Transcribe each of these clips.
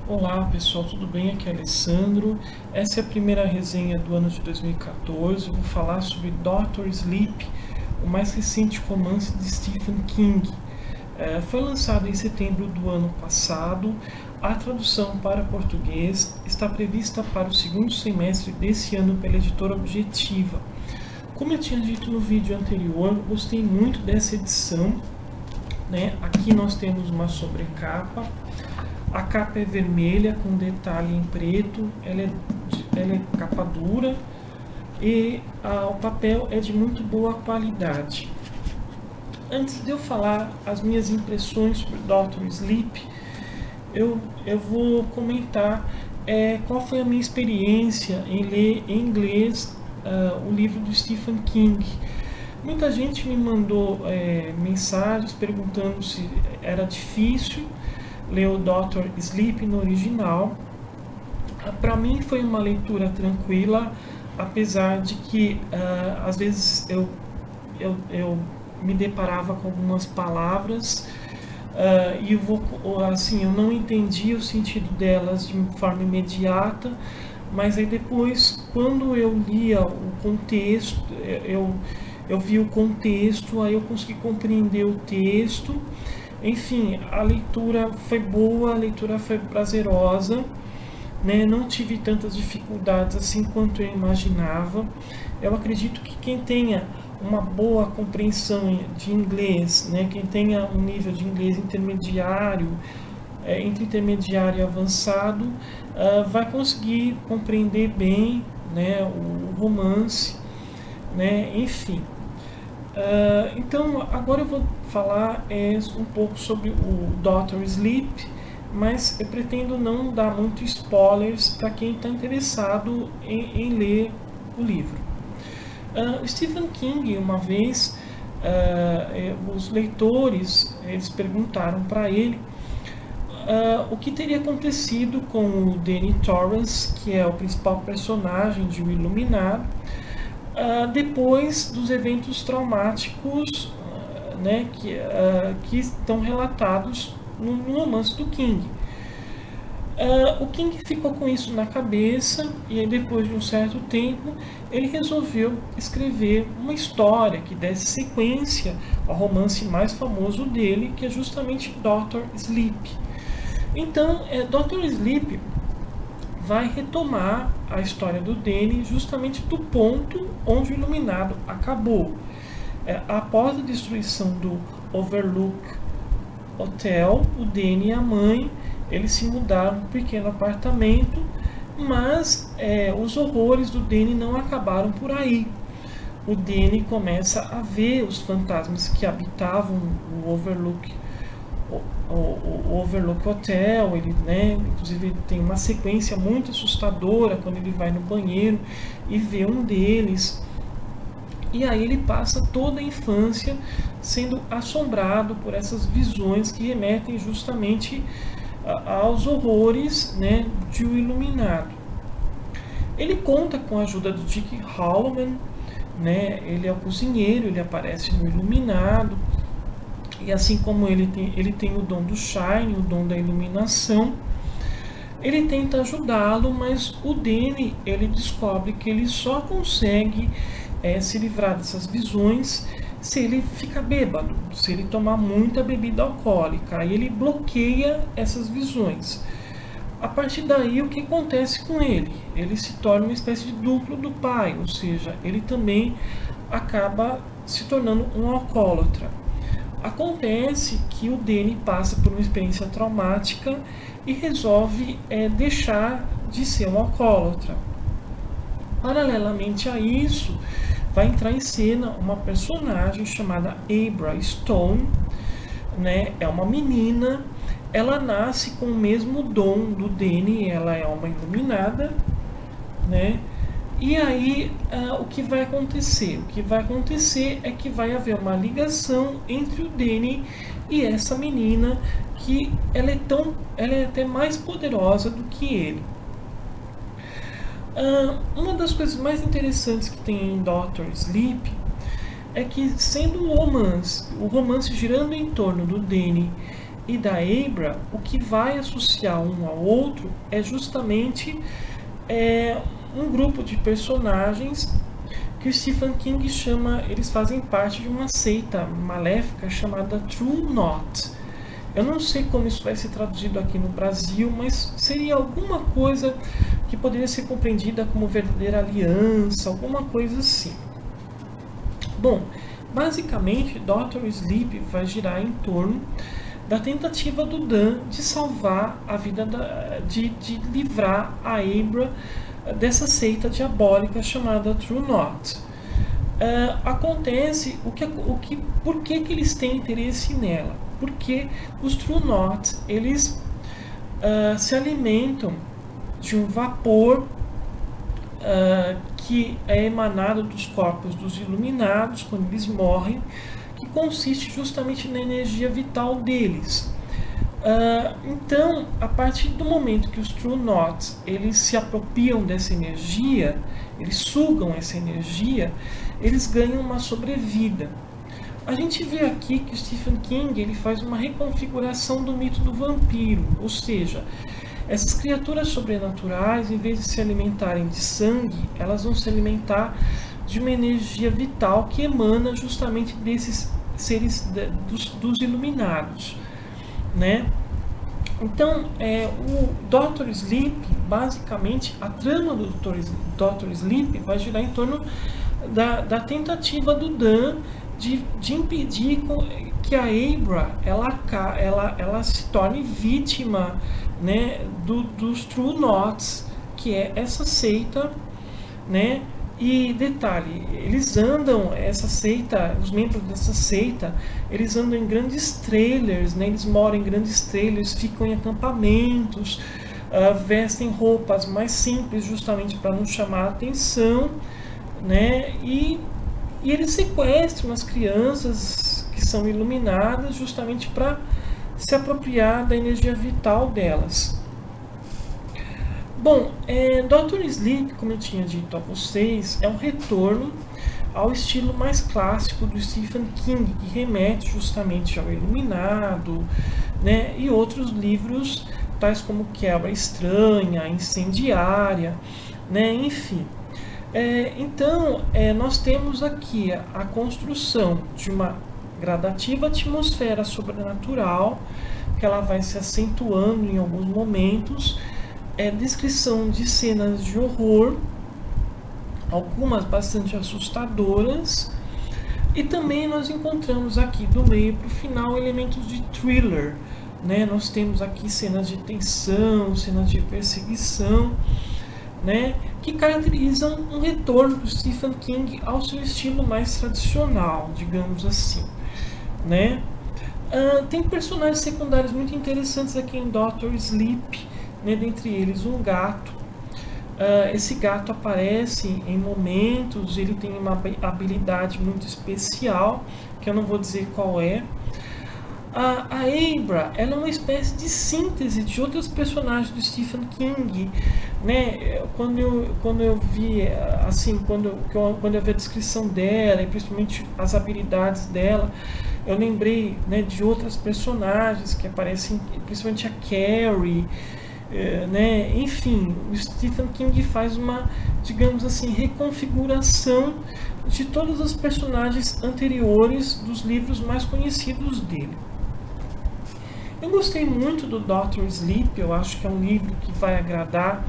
Olá pessoal, tudo bem? Aqui é Alessandro. Essa é a primeira resenha do ano de 2014. Eu vou falar sobre Dr. Sleep, o mais recente romance de Stephen King. Foi lançado em setembro do ano passado. A tradução para português está prevista para o segundo semestre desse ano pela editora Objetiva. Como eu tinha dito no vídeo anterior, eu gostei muito dessa edição. Aqui nós temos uma sobrecapa. A capa é vermelha com detalhe em preto, ela é capa dura e o papel é de muito boa qualidade. Antes de eu falar as minhas impressões sobre Dr. Sleep, eu vou comentar qual foi a minha experiência em ler em inglês o livro do Stephen King. Muita gente me mandou mensagens perguntando se era difícil ler o Dr. Sleep no original. Para mim foi uma leitura tranquila, apesar de que às vezes eu me deparava com algumas palavras e eu não entendia o sentido delas de forma imediata, mas aí depois, quando eu lia o contexto, eu vi o contexto, aí eu consegui compreender o texto. Enfim, a leitura foi boa, a leitura foi prazerosa, não tive tantas dificuldades assim quanto eu imaginava. Eu acredito que quem tenha uma boa compreensão de inglês, quem tenha um nível de inglês intermediário, entre intermediário e avançado, vai conseguir compreender bem o romance, enfim. Então agora eu vou falar um pouco sobre o Dr. Sleep, mas eu pretendo não dar muito spoilers para quem está interessado em ler o livro. Stephen King, uma vez, os leitores eles perguntaram para ele o que teria acontecido com o Danny Torrance, que é o principal personagem de O Iluminado, depois dos eventos traumáticos que estão relatados no romance do King. O King ficou com isso na cabeça e aí, depois de um certo tempo, ele resolveu escrever uma história que desse sequência ao romance mais famoso dele, que é justamente Dr. Sleep. Então, Dr. Sleep vai retomar a história do Danny justamente do ponto onde o Iluminado acabou. Após a destruição do Overlook Hotel, o Danny e a mãe eles se mudaram para um pequeno apartamento, mas os horrores do Danny não acabaram por aí. O Danny começa a ver os fantasmas que habitavam o Overlook Hotel. Ele, inclusive, tem uma sequência muito assustadora quando ele vai no banheiro e vê um deles. E aí ele passa toda a infância sendo assombrado por essas visões que remetem justamente aos horrores de O Iluminado. Ele conta com a ajuda do Dick Hallorann, ele é o cozinheiro, ele aparece no Iluminado. E assim como ele tem o dom do Shine, o dom da iluminação, ele tenta ajudá-lo, mas o Danny ele descobre que ele só consegue se livrar dessas visões se ele ficar bêbado, se ele tomar muita bebida alcoólica. Aí ele bloqueia essas visões. A partir daí, o que acontece com ele? Ele se torna uma espécie de duplo do pai, ou seja, ele também acaba se tornando um alcoólatra. Acontece que o Danny passa por uma experiência traumática e resolve deixar de ser um alcoólatra. Paralelamente a isso, vai entrar em cena uma personagem chamada Abra Stone. É uma menina, ela nasce com o mesmo dom do Danny, ela é uma iluminada, E aí, o que vai acontecer? O que vai acontecer é que vai haver uma ligação entre o Danny e essa menina, que ela é até mais poderosa do que ele. Uma das coisas mais interessantes que tem em Dr. Sleep é que, sendo o romance girando em torno do Danny e da Abra, o que vai associar um ao outro é justamente um grupo de personagens que o Stephen King chama, eles fazem parte de uma seita maléfica chamada True Knot. Eu não sei como isso vai ser traduzido aqui no Brasil, mas seria alguma coisa que poderia ser compreendida como verdadeira aliança, alguma coisa assim. Bom, basicamente, Dr. Sleep vai girar em torno da tentativa do Dan de salvar a vida, de livrar a Abra dessa seita diabólica chamada True Knot. Acontece por que eles têm interesse nela? Porque os True Knot, eles se alimentam de um vapor que é emanado dos corpos dos iluminados quando eles morrem, que consiste justamente na energia vital deles. Então, a partir do momento que os True Knot eles se apropriam dessa energia, eles sugam essa energia, eles ganham uma sobrevida. A gente vê aqui que o Stephen King ele faz uma reconfiguração do mito do vampiro, ou seja, essas criaturas sobrenaturais, em vez de se alimentarem de sangue, elas vão se alimentar de uma energia vital que emana justamente desses seres dos iluminados, né? Então, o Dr. Sleep, basicamente, a trama do Dr. Sleep vai girar em torno da tentativa do Dan de impedir que a Abra ela se torne vítima, né, dos True Knots, que é essa seita, né? E detalhe, eles andam, essa seita, os membros dessa seita, eles andam em grandes trailers, né? Eles moram em grandes trailers, ficam em acampamentos, vestem roupas mais simples justamente para não chamar a atenção, né? E eles sequestram as crianças que são iluminadas justamente para se apropriar da energia vital delas. Bom, Dr. Sleep, como eu tinha dito a vocês, é um retorno ao estilo mais clássico do Stephen King, que remete justamente ao Iluminado, né, e outros livros, tais como Quebra Estranha, Incendiária, né, enfim. Então, nós temos aqui a construção de uma gradativa atmosfera sobrenatural, que ela vai se acentuando em alguns momentos, descrição de cenas de horror, algumas bastante assustadoras, e também nós encontramos aqui do meio para o final elementos de thriller, né? Nós temos aqui cenas de tensão, cenas de perseguição, né? Que caracterizam um retorno do Stephen King ao seu estilo mais tradicional, digamos assim, né? Tem personagens secundários muito interessantes aqui em Dr. Sleep, né? Dentre eles um gato. Esse gato aparece em momentos, ele tem uma habilidade muito especial, que eu não vou dizer qual é. A Abra, ela é uma espécie de síntese de outros personagens do Stephen King, né? Quando eu vi assim, quando eu vi a descrição dela e principalmente as habilidades dela, eu lembrei, né, de outras personagens que aparecem, principalmente a Carrie, né? Enfim, o Stephen King faz uma, digamos assim, reconfiguração de todos os personagens anteriores dos livros mais conhecidos dele. Eu gostei muito do Dr. Sleep, eu acho que é um livro que vai agradar,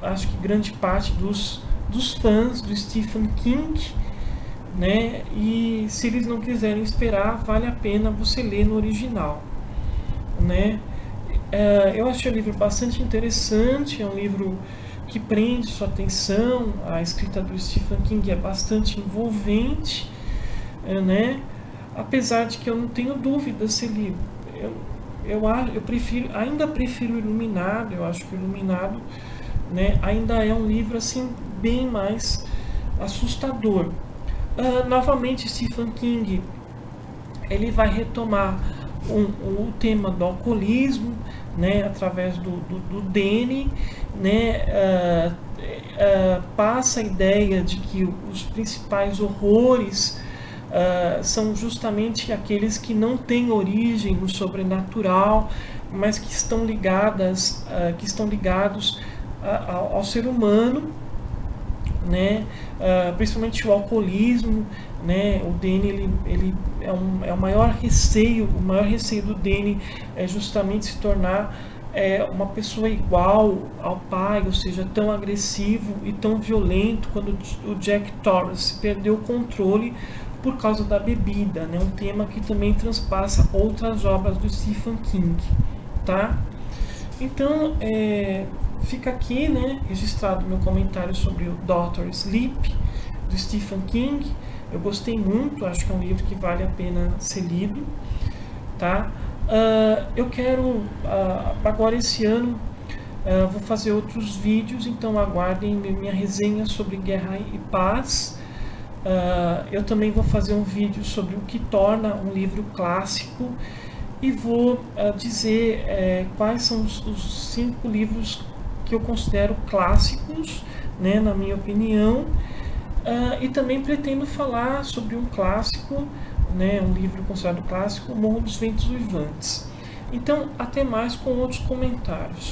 acho que grande parte dos fãs do Stephen King, né? E se eles não quiserem esperar, vale a pena você ler no original, né? Eu achei o livro bastante interessante, é um livro que prende sua atenção, a escrita do Stephen King é bastante envolvente, né? Apesar de que eu não tenho dúvida se ele... ainda prefiro o Iluminado. Eu acho que o Iluminado, né, ainda é um livro assim bem mais assustador. Novamente, Stephen King ele vai retomar o tema do alcoolismo, né, através do Danny, né, passa a ideia de que os principais horrores são justamente aqueles que não têm origem no sobrenatural, mas que estão ligados ao ser humano, né? Principalmente o alcoolismo, né? O Danny ele é o maior receio do Danny é justamente se tornar uma pessoa igual ao pai, ou seja, tão agressivo e tão violento quando o Jack Torrance perdeu o controle por causa da bebida, né? Um tema que também transpassa outras obras do Stephen King, tá? Então, fica aqui, né, registrado meu comentário sobre o Dr. Sleep, do Stephen King. Eu gostei muito, acho que é um livro que vale a pena ser lido, tá? Eu quero, agora esse ano, vou fazer outros vídeos, então aguardem minha resenha sobre Guerra e Paz. Eu também vou fazer um vídeo sobre o que torna um livro clássico e vou dizer quais são os 5 livros que eu considero clássicos, né, na minha opinião, e também pretendo falar sobre um clássico, né, um livro considerado clássico, Morro dos Ventos Uivantes. Então, até mais com outros comentários.